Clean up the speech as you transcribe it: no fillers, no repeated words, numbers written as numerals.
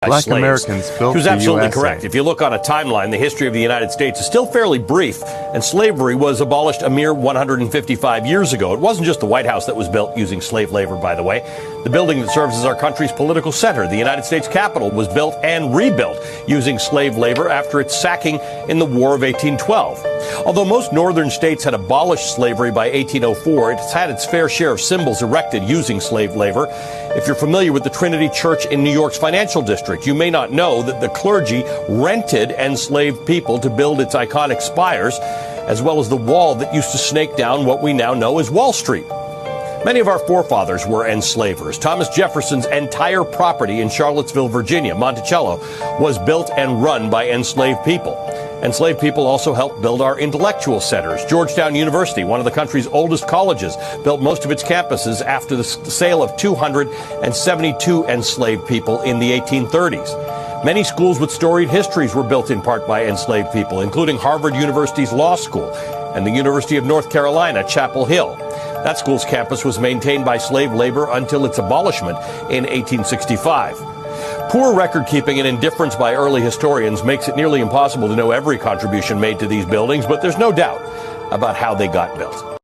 Black slaves. Americans built She was the absolutely USA. correct. If you look on a timeline, the history of the United States is still fairly brief, and slavery was abolished a mere 155 years ago. It wasn't just the White House that was built using slave labor, by the way. The building that serves as our country's political center, the United States Capitol, was built and rebuilt using slave labor after its sacking in the War of 1812. Although most northern states had abolished slavery by 1804, it's had its fair share of symbols erected using slave labor. If you're familiar with the Trinity Church in New York's financial district, you may not know that the clergy rented enslaved people to build its iconic spires, as well as the wall that used to snake down what we now know as Wall Street. Many of our forefathers were enslavers. Thomas Jefferson's entire property in Charlottesville, Virginia, Monticello, was built and run by enslaved people. Enslaved people also helped build our intellectual centers. Georgetown University, one of the country's oldest colleges, built most of its campuses after the sale of 272 enslaved people in the 1830s. Many schools with storied histories were built in part by enslaved people, including Harvard University's Law School and the University of North Carolina, Chapel Hill. That school's campus was maintained by slave labor until its abolishment in 1865. Poor record-keeping and indifference by early historians makes it nearly impossible to know every contribution made to these buildings, but there's no doubt about how they got built.